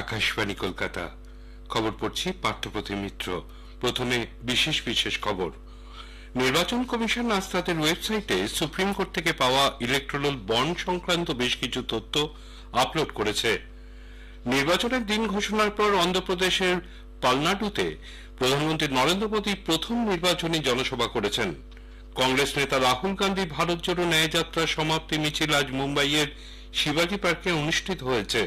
আকাশবাণী কলকাতা। খবর পড়ছি পার্থপ্রতিম মিত্র। প্রথমে বিশেষ বিশেষ খবর। নির্বাচন কমিশন আজ তাদের ওয়েবসাইটে সুপ্রিম কোর্ট থেকে পাওয়া ইলেকট্রাল বন্ড সংক্রান্ত বেশ কিছু তথ্য আপলোড করেছে। নির্বাচনের দিন ঘোষণার পর অন্ধ্রপ্রদেশের পালনাডুতে প্রধানমন্ত্রী নরেন্দ্র মোদী প্রথম নির্বাচনী জনসভা করেছেন। কংগ্রেস নেতা রাহুল গান্ধী ভারত জোড়ো ন্যায়যাত্রার সমাপ্তি মিছিল আজ মুম্বাইয়ের শিবাজি পার্কে অনুষ্ঠিত হয়েছে।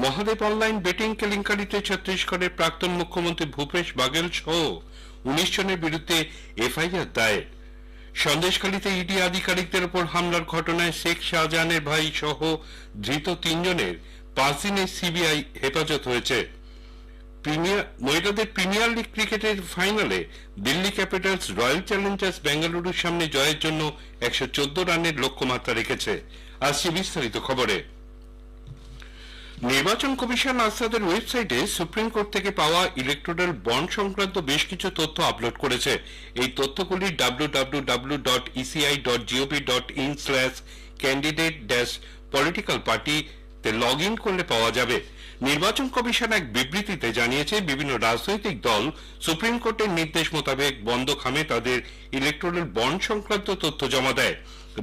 মহাদেব অনলাইন বেটিং কেলেঙ্কারিতে ছত্তিশগড়ের প্রাক্তন মুখ্যমন্ত্রী ভূপেশ বাঘেল সহ 19 জনের বিরুদ্ধে এফআইআর দায়ের। সন্দেশখালীতে ইডি আধিকারিকদের উপর হামলার ঘটনায় শেখ শাহজাহানের ভাই সহ ধৃত 3 জনের 5 দিনের সিবিআই হেফাজত হয়েছে। মহিলাদের প্রিমিয়ার লিগ ক্রিকেটের ফাইনালে দিল্লি ক্যাপিটালস রয়্যাল চ্যালেঞ্জার্স বেঙ্গালুরুর সামনে জয়ের জন্য 114 রানের লক্ষ্যমাত্রা রেখেছে। আসছে বিস্তারিত খবরে। নির্বাচন কমিশন আজ তাদের ওয়েবসাইটে সুপ্রিম কোর্ট থেকে পাওয়া ইলেকট্রাল বন্ড সংক্রান্ত বেশ কিছু তথ্য আপলোড করেছে। এই তথ্যগুলি www.eci.gov.in/candidate-political-party তে লগ ইন করলে পাওয়া যাবে। নির্বাচন কমিশন এক বিবৃতিতে জানিয়েছে, বিভিন্ন রাজনৈতিক দল সুপ্রিম কোর্টের নির্দেশ মোতাবেক বন্ধ খামে তাদের ইলেকট্রাল বন্ড সংক্রান্ত তথ্য জমা দেয়।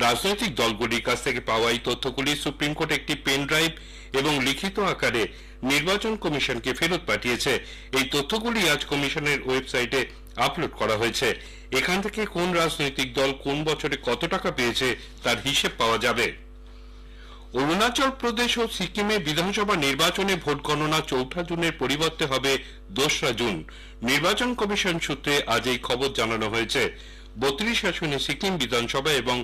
রাজনৈতিক দলগুলির কাছ থেকে পাওয়া এই তথ্যগুলি সুপ্রিম কোর্ট একটি পেন ড্রাইভ এবং লিখিত আকারে নির্বাচন কমিশনকে ফেরত পাঠিয়েছে। এই তথ্যগুলি আজ কমিশনের ওয়েবসাইটে আপলোড করা হয়েছে। এখান থেকে কোন রাজনৈতিক দল কোন বছরে কত টাকা পেয়েছে তার হিসেব পাওয়া যাবে। অরুণাচল প্রদেশ ও সিকিমে বিধানসভা নির্বাচনে ভোট গণনা 4 জুনের পরিবর্তে হবে 2 জুন। নির্বাচন কমিশন সূত্রে আজ এই খবর জানানো হয়েছে। 32 আসনে সিকিম বিধানসভা এবং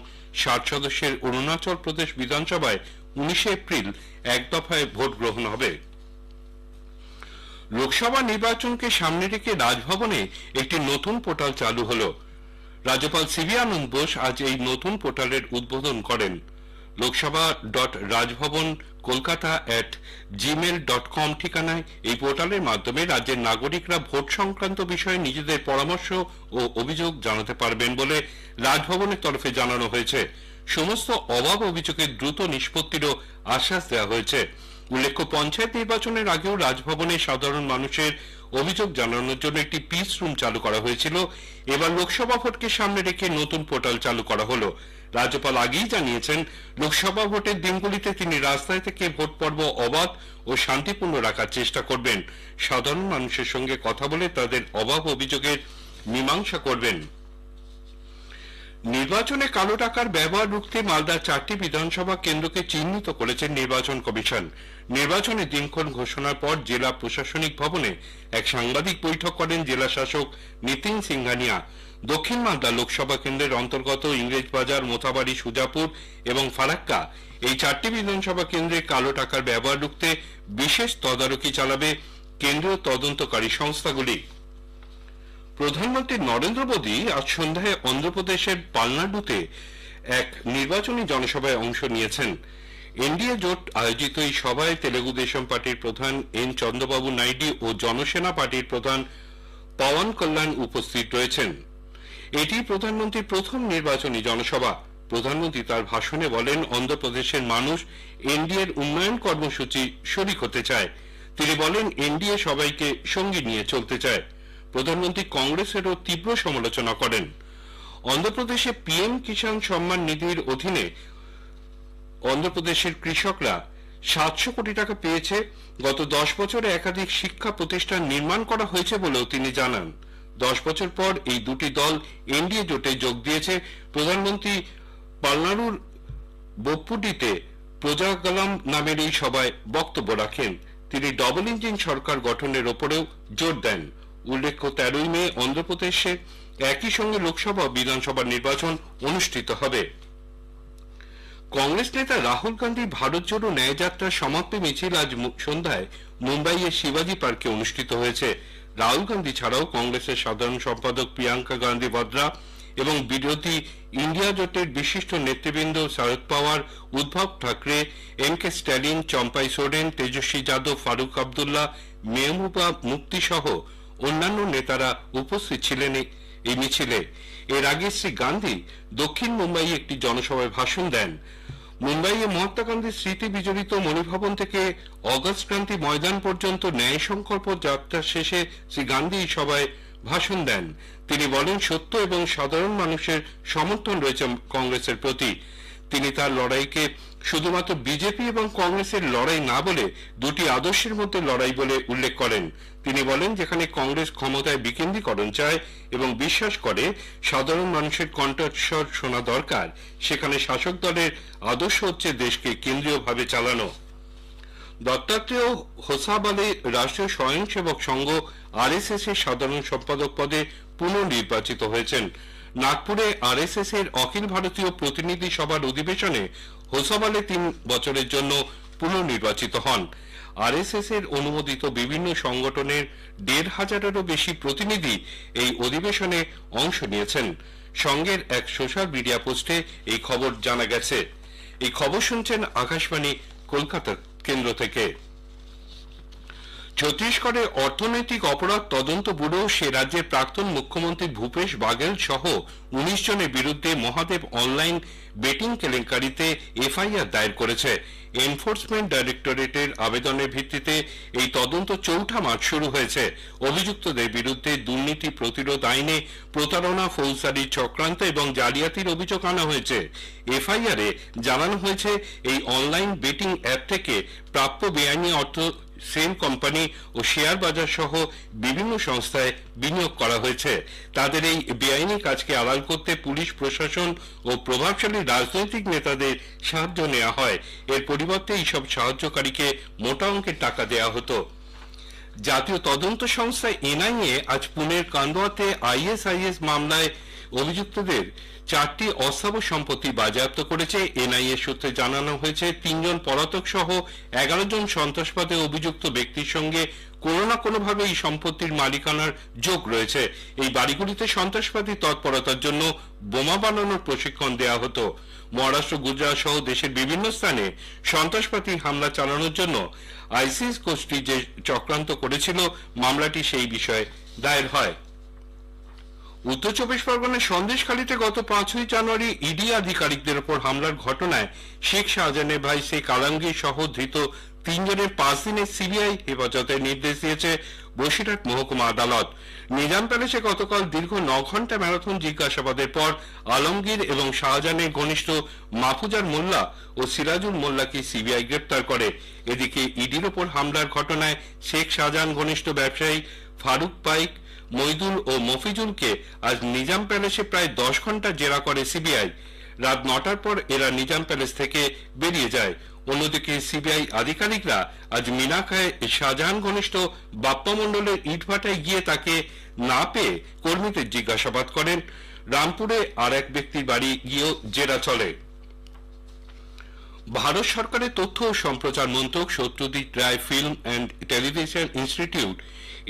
60 সদস্যের অরুণাচল প্রদেশ বিধানসভায় 19 এপ্রিল এক দফায় ভোট গ্রহণ হবে। লোকসভা নির্বাচনকে সামনে রেখে রাজভবনে একটি নতুন পোর্টাল চালু হলো। রাজ্যপাল সিবি আনন্দ বোস আজ এই নতুন পোর্টালের উদ্বোধন করেন। loksaha.rajbhavan.kolkata@gmail.com ঠিকানায় এই পোর্টালের মাধ্যমে রাজ্যের নাগরিকরা ভোট সংক্রান্ত বিষয়ে নিজেদের পরামর্শ ও অভিযোগ জানাতে পারবেন বলে রাজভবনের তরফে জানানো হয়েছে। সমস্ত অভাব অভিযোগের দ্রুত নিষ্পত্তিরও আশ্বাস দেওয়া হয়েছে। উল্লেখ্য, পঞ্চায়েত নির্বাচনের আগেও রাজভবনে সাধারণ মানুষের অভিযোগ জানানোর জন্য একটি পিস রুম চালু করা হয়েছিল। এবার লোকসভা ভোটকে সামনে রেখে নতুন পোর্টাল চালু করা হলো। রাজ্যপাল আগেই জানিয়েছেন, লোকসভা ভোটের দিনগুলিতে তিনি রাস্তায় থেকে ভোট পর্ব অবাধ ও শান্তিপূর্ণ রাখার চেষ্টা করবেন। সাধারণ মানুষের সঙ্গে কথা বলে তাদের অভাব অভিযোগের মীমাংসা করবেন। নির্বাচনে কালো টাকার ব্যবহার রুখতে মালদার 4টি বিধানসভা কেন্দ্রকে চিহ্নিত করেছেন নির্বাচন কমিশন। নির্বাচনের দিনক্ষণ ঘোষণার পর জেলা প্রশাসনিক ভবনে এক সাংবাদিক বৈঠক করেন জেলা শাসক নিতিন সিংহানিয়া। দক্ষিণ মালদা লোকসভা কেন্দ্রের অন্তর্গত ইংরেজবাজার, মোথাবাড়ি, সুজাপুর এবং ফারাক্কা এই 4টি বিধানসভা কেন্দ্রে কালো টাকার ব্যবহার রুখতে বিশেষ তদারকি চালাবে কেন্দ্রীয় তদন্তকারী সংস্থাগুলি। প্রধানমন্ত্রী নরেন্দ্র মোদী আজ সন্ধ্যায় অন্ধ্রপ্রদেশের পালনাডুতে এক নির্বাচনী জনসভায় অংশ নিয়েছেন। এনডিএ জোট আয়োজিত এই সভায় তেলেগু দেশম পার্টির প্রধান এন চন্দ্রবাবু নাইডু ও জনসেনা পার্টির প্রধান পবন কল্যাণ উপস্থিত রয়েছেন। এটি প্রধানমন্ত্রীর প্রথম নির্বাচনী জনসভা। প্রধানমন্ত্রী তার ভাষণে বলেন, অন্ধ্রপ্রদেশের মানুষ এনডিএর উন্নয়ন কর্মসূচি শরিক হতে চায়। তিনি বলেন, এনডিএ সবাইকে সঙ্গী নিয়ে চলতে চায়। প্রধানমন্ত্রী কংগ্রেসেরও তীব্র সমালোচনা করেন। অন্ধ্রপ্রদেশে পিএম কিষাণ সম্মান নিধির অধীনে অন্ধ্রপ্রদেশের কৃষকরা 700 কোটি টাকা পেয়েছে। গত 10 বছরে একাধিক শিক্ষা প্রতিষ্ঠান নির্মাণ করা হয়েছে বলেও তিনি জানান। 10 বছর পর এই দুটি দল এনডিএ জোটে যোগ দিয়েছে। প্রধানমন্ত্রী পালনাড়ুর বোপ্পুডিতে প্রজাগালাম নামের এই সভায় বক্তব্য রাখেন। তিনি ডবল ইঞ্জিন সরকার গঠনের ওপরেও জোর দেন। উল্লেখ্য, 13 মে অন্ধ্রপ্রদেশে একই সঙ্গে লোকসভা ও বিধানসভা নির্বাচন অনুষ্ঠিত হবে। কংগ্রেস নেতা রাহুল গান্ধী ভারত জোড়ো ন্যায়যাত্রার সমাপ্তি মিছিল আজ সন্ধ্যায় মুম্বাইয়ের শিবাজি পার্কে অনুষ্ঠিত হয়েছে। রাহুল গান্ধী ছাড়াও কংগ্রেসের সাধারণ সম্পাদক প্রিয়াঙ্কা গান্ধী বদ্রা এবং বিরোধী ইন্ডিয়া জোটের বিশিষ্ট নেতৃবৃন্দ শরদ পাওয়ার, উদ্ধব ঠাকরে, এম.কে. স্ট্যালিন, চম্পাই সোরেন, তেজস্বী যাদব, ফারুক আবদুল্লাহ, মেহবুবা মুফতি সহ অন্যান্য নেতারা উপস্থিত ছিলেন এই মিছিলে। এর আগে শ্রী গান্ধী দক্ষিণ মুম্বাইয়ে একটি জনসভায় ভাষণ দেন। মুম্বাইয়ে মহাত্মা গান্ধীর স্মৃতি বিজড়িত মণিভবন থেকে অগস্ট ক্রান্তি ময়দান পর্যন্ত ন্যায় সংকল্প যাত্রা শেষে শ্রী গান্ধী সভায় ভাষণ দেন। তিনি বলেন, সত্য এবং সাধারণ মানুষের সমর্থন রয়েছে কংগ্রেসের প্রতি। তিনি তার লড়াইকে শুধুমাত্র বিজেপি এবং কংগ্রেসের লড়াই না বলে দুটি আদর্শের মধ্যে লড়াই বলে উল্লেখ করেন। তিনি বলেন, যেখানে কংগ্রেস ক্ষমতায় বিকেন্দ্রীকরণ চায় এবং বিশ্বাস করে সাধারণ মানুষের কণ্ঠস্বর শোনা দরকার, সেখানে শাসক দলের আদর্শ হচ্ছে দেশকে কেন্দ্রীয়ভাবে চালানো। দত্তাত্রেয় হোসাবালে রাষ্ট্রীয় স্বয়ংসেবক সংঘ আরএসএস এর সাধারণ সম্পাদক পদে পুনর্নির্বাচিত হয়েছেন। নাগপুরে আরএসএস এর অখিল ভারতীয় প্রতিনিধি সভার অধিবেশনে হোসাবালে 3 বছরের জন্য পুনর্নির্বাচিত হন। আরএসএস এর অনুমোদিত বিভিন্ন সংগঠনের 1,500-এরও বেশি প্রতিনিধি এই অধিবেশনে অংশ নিয়েছেন। সংঘের এক সোশ্যাল মিডিয়া পোস্টে এই খবর জানা গেছে। এই খবর শুনছেন আকাশবাণী কলকাতা কেন্দ্র থেকে। ছত্তিশগড়ে অর্থনৈতিক অপরাধ তদন্ত ব্যুরো সে রাজ্যের প্রাক্তন মুখ্যমন্ত্রী ভূপেশ বাঘেল সহ 19 জনের বিরুদ্ধে মহাদেব অনলাইন বেটিং কেলেঙ্কারিতে এফআইআর দায়ের করেছে। এনফোর্সমেন্ট ডাইরেক্টরেটের আবেদনের ভিত্তিতে এই তদন্ত 4 মার্চ শুরু হয়েছে। অভিযুক্তদের বিরুদ্ধে দুর্নীতি প্রতিরোধ আইনে প্রতারণা, ফৌজদারি চক্রান্ত এবং জালিয়াতির অভিযোগ আনা হয়েছে। এফআইআরে জানানো হয়েছে, এই অনলাইন বেটিং অ্যাপ থেকে প্রাপ্য বেআইনি অর্থ সেল কোম্পানি ও শেয়ার বাজার সহ বিভিন্ন সংস্থায় বিনিয়োগ করা হয়েছে। তাদের এই বেআইনি কাজকে আড়াল করতে পুলিশ প্রশাসন ও প্রভাবশালী রাজনৈতিক নেতাদের সাহায্য নেওয়া হয়। এর পরিবর্তে এইসব সাহায্যকারীকে মোটা অঙ্কের টাকা দেওয়া হতো। জাতীয় তদন্ত সংস্থা এনআইএ আজ পুনের কান্দোয়াতে আইএসআইএস মামলায় অভিযুক্তদের 4টি অস্থাবর সম্পত্তি বাজেয়াপ্ত করেছে। এনআইএ সূত্রে জানানো হয়েছে, 3 জন পলাতক সহ 11 জন সন্ত্রাসবাদে অভিযুক্ত ব্যক্তির সঙ্গে কোনো না কোনোভাবে এই সম্পত্তির মালিকানার যোগ রয়েছে। এই বাড়িগুলিতে সন্ত্রাসবাদী তৎপরতার জন্য বোমা বানানোর প্রশিক্ষণ দেওয়া হতো। মহারাষ্ট্র, গুজরাট সহ দেশের বিভিন্ন স্থানে সন্ত্রাসবাদী হামলা চালানোর জন্য আইসিস গোষ্ঠী যে চক্রান্ত করেছিল, মামলাটি সেই বিষয়ে দায়ের হয়। উত্তর 24 পরগনার সন্দেশখালীতে গত 5ই জানুয়ারি ইডি আধিকারিকদের উপর হামলার ঘটনায় শেখ শাহজাহানের ভাই শেখ আলমগীর সহ ধৃত 3 জনের 5 দিনের সিবিআই হেফাজতের নির্দেশ দিয়েছে বসিরহাট মহকুমা আদালত। নিজাম প্যালেসে গতকাল দীর্ঘ 9 ঘন্টা ম্যারাথন জিজ্ঞাসাবাদের পর আলমগীর এবং শাহজাহানের ঘনিষ্ঠ মাহফুজার মোল্লা ও সিরাজুল মোল্লাকে সিবিআই গ্রেপ্তার করে। এদিকে ইডির ওপর হামলার ঘটনায় শেখ শাহজাহান ঘনিষ্ঠ ব্যবসায়ী ফারুক পাইক, মইদুল ও মফিজুলকে আজ নিজাম প্যালেসে প্রায় 10 ঘন্টা জেরা করে সিবিআই। রাত 9টার পর এরা নিজাম প্যালেস থেকে বেরিয়ে যায়। অন্যদিকে সিবিআই আধিকারিকরা আজ মিনাখায় শাহজাহান ঘনিষ্ঠ বাপ্পা মণ্ডলের ইটভাটায় গিয়ে তাকে না পেয়ে কর্মীদের জিজ্ঞাসাবাদ করেন। রামপুরে আর এক ব্যক্তির বাড়ি গিয়েও জেরা চলে। ভারত সরকারের তথ্য ও সম্প্রচার মন্ত্রক, Satyajit Ray film and television institute,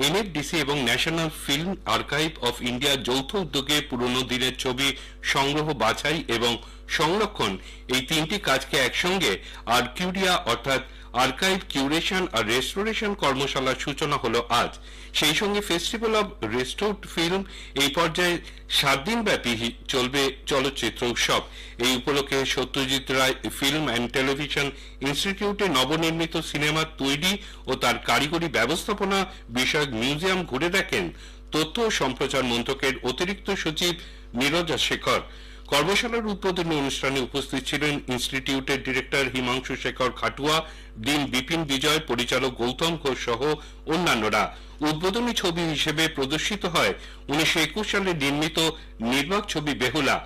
এনএফডিসি এবং national film archive of India যৌথ উদ্যোগে পুরনো দিনের ছবি সংগ্রহ, বাছাই এবং সংরক্ষণ এই 3টি কাজকে একসঙ্গে আর্কিউডিয়া অর্থাৎ আর্কাইভ, কিউরেশন আর রেস্টোরেশন কর্মশালার সূচনা হলো আজ। সেই সঙ্গে ফেস্টিভ্যাল অব রেস্টোরড ফিল্ম এই পর্যায়ে 7 দিন ব্যাপী চলবে চলচ্চিত্র উৎসব। এই উপলক্ষে Satyajit Ray film and television ইনস্টিটিউটে নবনির্মিত সিনেমা তৈরি ও তার কারিগরি ব্যবস্থাপনা বিষয়ক মিউজিয়াম ঘুরে দেখেন তথ্য ও সম্প্রচার মন্ত্রকের অতিরিক্ত সচিব নীরজা শেখর। কর্মশালার উদ্বোধনী অনুষ্ঠানে উপস্থিত ছিলেন ইনস্টিটিউটের ডিরেক্টর হিমাংশু শেখর খাটুয়া, ডিন বিপিন বিজয়, পরিচালক গৌতম ঘোষ সহ অন্যান্যরা। উদ্বোধনী ছবি হিসেবে প্রদর্শিত হয় 1921 সালে নির্মিত নির্বাক ছবি বেহুলা।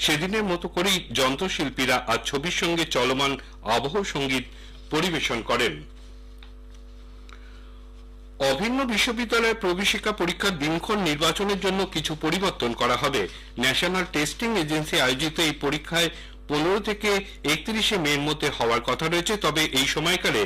সেদিনের মতো করেই যন্ত্রশিল্পীরা আজ ছবির সঙ্গে চলমান আবহ সঙ্গীত পরিবেশন করেন। অভিন্ন বিশ্ববিদ্যালয়ের প্রবেশিকা পরীক্ষার দিনক্ষণ নির্বাচনের জন্য কিছু পরিবর্তন করা হবে। ন্যাশনাল টেস্টিং এজেন্সি আয়োজিত এই পরীক্ষায় 15 থেকে 31 মের মধ্যে হওয়ার কথা রয়েছে। তবে এই সময়কালে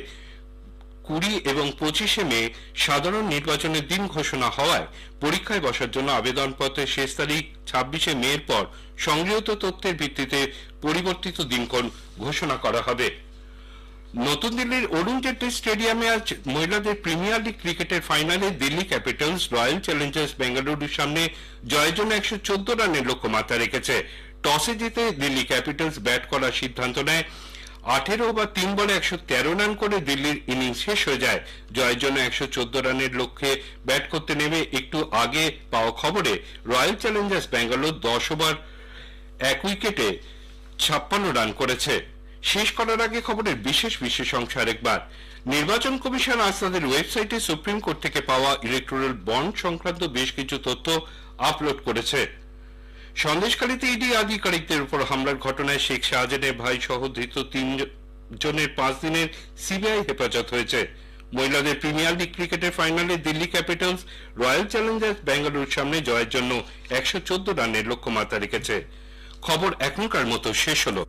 20 এবং 25 মে সাধারণ নির্বাচনের দিন ঘোষণা হওয়ায় পরীক্ষায় বসার জন্য আবেদনপত্রের শেষ তারিখ 26 মের পর সংগৃহীত তথ্যের ভিত্তিতে পরিবর্তিত দিনক্ষণ ঘোষণা করা হবে। নতুন দিল্লির অরুণ জেটলি স্টেডিয়ামে আজ মহিলাদের প্রিমিয়ার লিগ ক্রিকেটের ফাইনালে দিল্লি ক্যাপিটালস রয়্যাল চ্যালেঞ্জার্স বেঙ্গালুরুর সামনে জয়ের জন্য 114 রানের লক্ষ্যমাত্রা রেখেছে। টসে জিতে দিল্লি ক্যাপিটালস ব্যাট করার সিদ্ধান্ত নেয়। 18 ওভার 3 বলে 113 রান করে দিল্লির ইনিংস শেষ হয়ে যায়। জয়ের জন্য 114 রানের লক্ষ্যে ব্যাট করতে নেমে একটু আগে পাওয়া খবরে রয়্যাল চ্যালেঞ্জার্স ব্যাঙ্গালোর 10 ওভার 1 উইকেটে 56 রান করেছে। শেষ করার আগে খবরের বিশেষ অংশ আরেকবার। নির্বাচন কমিশন আজ তাদের ওয়েবসাইটে সুপ্রিম কোর্ট থেকে পাওয়া ইলেকটোরাল বন্ড সংক্রান্ত বেশ কিছু তথ্য আপলোড করেছে। সন্দেশখালীতে ইডি আধিকারিকদের উপর হামলার ঘটনায় শেখ শাহজাহানের ভাই সহ ধৃত 3 জনের 5 দিনের সিবিআই হেফাজত হয়েছে। মহিলাদের প্রিমিয়ার লিগ ক্রিকেটের ফাইনালে দিল্লি ক্যাপিটালস রয়্যাল চ্যালেঞ্জার্স বেঙ্গালুরুর সামনে জয়ের জন্য 114 রানের লক্ষ্যমাত্রা রেখেছে। খবর এখনকার মতো শেষ হলো।